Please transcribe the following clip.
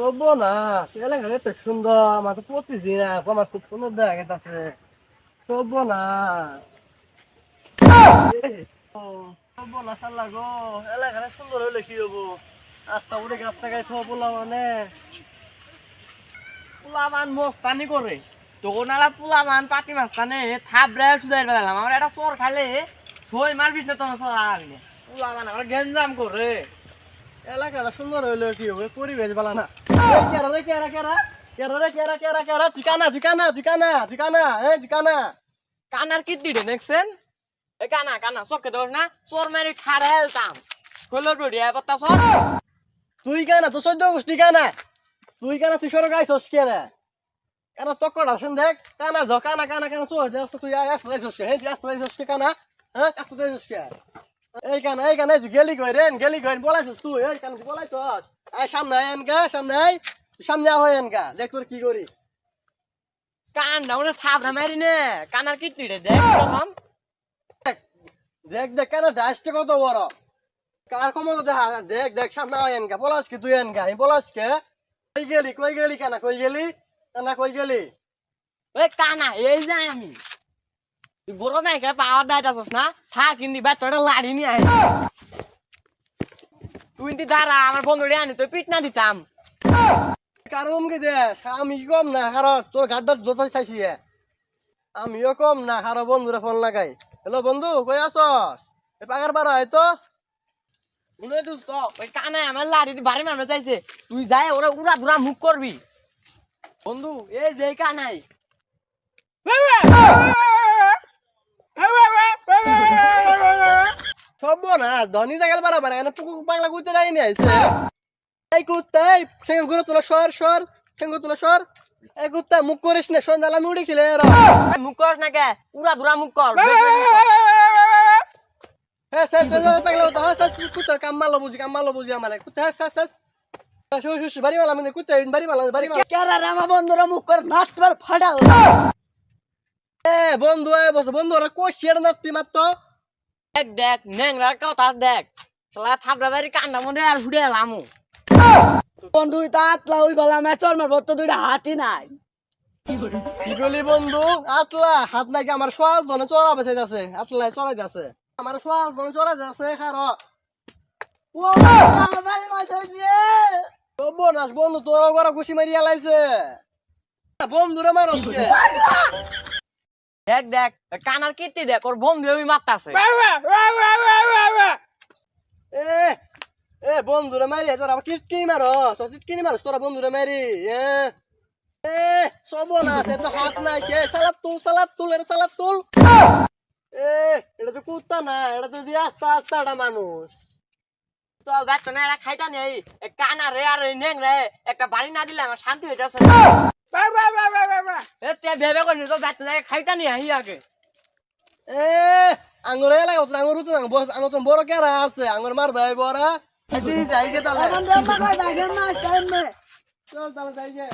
সর্বনাশ এলাকাটা এত সুন্দর আমার তো প্রতিদিন আমার খুব সুন্দর দেখা গেছে সর্বনাশ ও সর্বনাশ আল্লাহ গো এলাকাটা সুন্দর হইলে কি হবো রাস্তা উঠে রাস্তা গাইতে পোলা মানে পোলামান মস্তানি করে তখন আলা পোলামান পাতি মাস্তানে থাবড়ে সুদাই বেলাম আমার একটা চর খাইলে ছয় মার পিছনে তোমার চর আর পোলামান আমার গেঞ্জাম করে এলাকাটা সুন্দর হইলে কি হবে পরিবেশ ভালো না কানার কি দিড়ে দেখছেন এ কানা কানা চোখে দোষ না চোর মেরে খাড়ে হেলতাম কইলো ডুডিয়া পত্তা চোর তুই কানা তো সহ্য গোষ্ঠী কানা তুই কানা তুই সরো গাইছস কে রে কানা তকড় আসেন দেখ কানা জ কানা কানা কানা চোর দেখ তুই আসতে যাইছস কে হে আসতে যাইছস কে কানা হ্যাঁ আসতে যাইছস কে এই কানা গেলি কইরেন বলাইছস তুই এই কানা বলাইছস আয় সামনে আয়েন গা সামনে আয় সামনে আহেন গা দেখ তোর কি করি কান ডাউনে থাপ না মারি নে কানার কীর্তি রে দেখ তখন দেখ দেখ কানা ডাস্টে কত বড় কার ক্ষমতা দেখা দেখ দেখ সামনে আয়েন গা বলাস কি তুই আয়েন গা বলাস কে কই গেলি কানা কই গেলি ওই কানা এই যাই আমি তুই বড় নাই কে পাওয়ার দাইতাছস না থাক ইন্দি বাচ্চাটা লাড়ি নি আয় তুই ইন্দি দাঁড়া আমার বন্ধুরে আনি তুই পিট না দিতাম কারণ কি দে আমি কম না কারণ তোর গাড্ডার যত চাইছি আমিও কম না কারো বন্ধুরে ফোন লাগাই হ্যালো বন্ধু কই আছস এই পাগার বার আয় তো মনে দোস্ত ওই কানা আমার লাড়ি বাড়ি মারতে চাইছে তুই যাই ওরা উড়া ধুরা মুখ করবি বন্ধু এই যে কানাই সর্বনাশ ধনী জায়গায় বাড়াবার এখানে পুকুর পাগলা কুত্তে নাই নিয়ে আইছে এই কুত্তাই সেঙ্গ ঘুরে তোলা সর সেঙ্গ তোলা সর এই কুত্তা মুখ করিস না সন্ধ্যা আমি উড়ে খেলে মুখ করিস না কে উড়া ধুরা মুখ কর হ্যাঁ পাগলা কুত্তা কাম মারলো বুঝি আমার কুত্তা বাড়ি মালা মানে কুত্তা বাড়ি মালা কেরা রামা বন্ধুরা মুখ করে নাচবার ফাড়া বন্ধু বন্ধু ওরা কোশিয়ার নাতি মাত্র দেখ দেখ নেংরার কথা দেখ শালা থাবড়া বাড়ি কান্না মনে আর হুড়ে এলামু বন্ধু তো আতলা ওই বলা ম্যাচর মারবো তো দুইটা হাতই নাই কি বলি বন্ধু আতলা হাত নাকি আমার সোয়াল ধনে চড়া বেঁচে যাচ্ছে আতলা চড়াই যাচ্ছে আমার সোয়াল ধনে চড়াই যাচ্ছে খারো বনাস বন্ধু তোর ঘরে ঘুষি মারি এলাইছে বন্ধুরে মানুষ দেখ দেখ কানার কীর্তি দেখ ওর বন্ধু ওই মারতাছে বন্ধুরে মারি তোরা কিটকিনি মারস তোরা বন্ধুরে মারি সব না আছে তো হাত নাই কে সালাদ তুল এটা তো কুত্তা না এটা তো দিয়ে আস্তে একটা মানুষ চল গাছ না এরা খাইতা নেই কানা রে আর নেং রে একটা বাড়ি না দিলে আমার শান্তি হয়ে যাচ্ছে ভেবে করি তো গাছ না খাইতা নিয়ে আহি আগে আঙুর এলাকা আঙুর আঙুর বড় কেরা আছে আঙুর মার ভাই বড়া যাই গে তাহলে চল তাহলে যাই গে